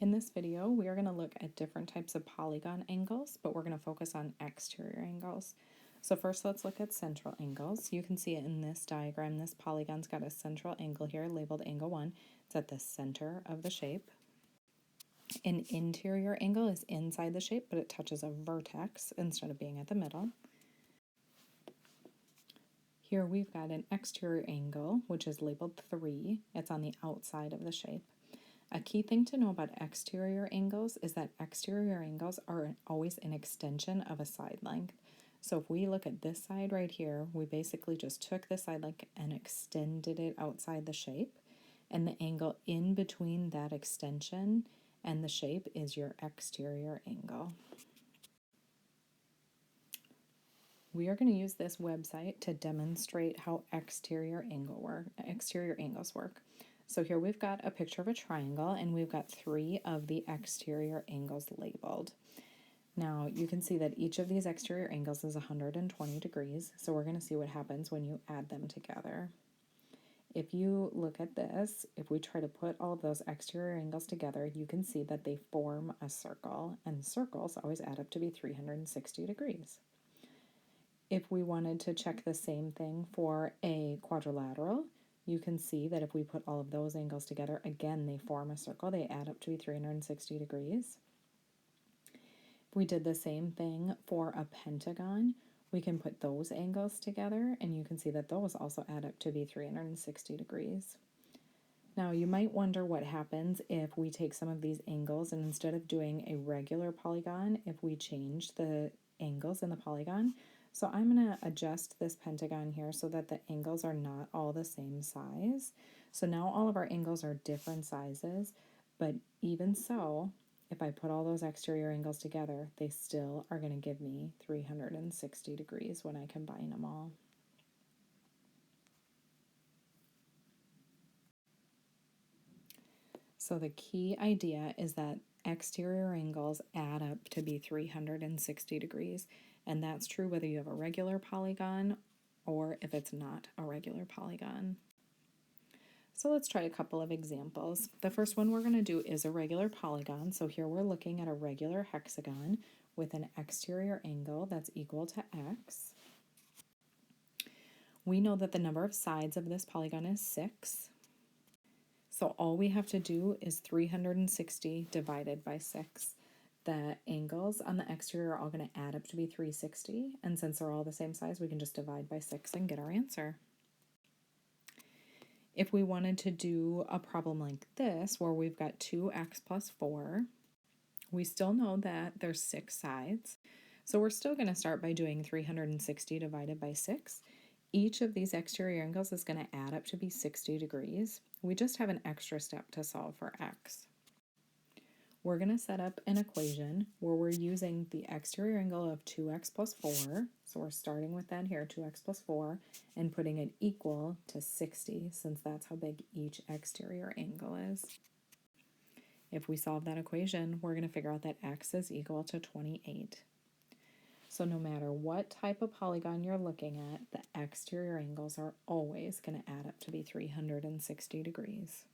In this video, we are going to look at different types of polygon angles, but we're going to focus on exterior angles. So first, let's look at central angles. You can see it in this diagram. This polygon's got a central angle here labeled angle 1. It's at the center of the shape. An interior angle is inside the shape, but it touches a vertex instead of being at the middle. Here we've got an exterior angle, which is labeled 3. It's on the outside of the shape. A key thing to know about exterior angles is that exterior angles are always an extension of a side length. So if we look at this side right here, we basically just took the side length and extended it outside the shape, and the angle in between that extension and the shape is your exterior angle. We are going to use this website to demonstrate how exterior angles work. So here we've got a picture of a triangle, and we've got 3 of the exterior angles labeled. Now you can see that each of these exterior angles is 120 degrees, so we're going to see what happens when you add them together. If you look at this, if we try to put all of those exterior angles together, you can see that they form a circle, and circles always add up to be 360 degrees. If we wanted to check the same thing for a quadrilateral, you can see that if we put all of those angles together, again, they form a circle. They add up to be 360 degrees. If we did the same thing for a pentagon, we can put those angles together, and you can see that those also add up to be 360 degrees. Now, you might wonder what happens if we take some of these angles, and instead of doing a regular polygon, if we change the angles in the polygon. So I'm going to adjust this pentagon here so that the angles are not all the same size. So now all of our angles are different sizes, but even so, if I put all those exterior angles together, they still are going to give me 360 degrees when I combine them all. So the key idea is that exterior angles add up to be 360 degrees, and that's true whether you have a regular polygon or if it's not a regular polygon. So let's try a couple of examples. The first one we're going to do is a regular polygon. So here we're looking at a regular hexagon with an exterior angle that's equal to x. We know that the number of sides of this polygon is 6. So all we have to do is 360 divided by 6. The angles on the exterior are all going to add up to be 360, and since they're all the same size, we can just divide by 6 and get our answer. If we wanted to do a problem like this, where we've got 2x plus 4, we still know that there's 6 sides, so we're still going to start by doing 360 divided by 6. Each of these exterior angles is going to add up to be 60 degrees. We just have an extra step to solve for x. We're going to set up an equation where we're using the exterior angle of 2x plus 4. So we're starting with that here, 2x plus 4, and putting it equal to 60, since that's how big each exterior angle is. If we solve that equation, we're going to figure out that x is equal to 28. So no matter what type of polygon you're looking at, the exterior angles are always going to add up to be 360 degrees.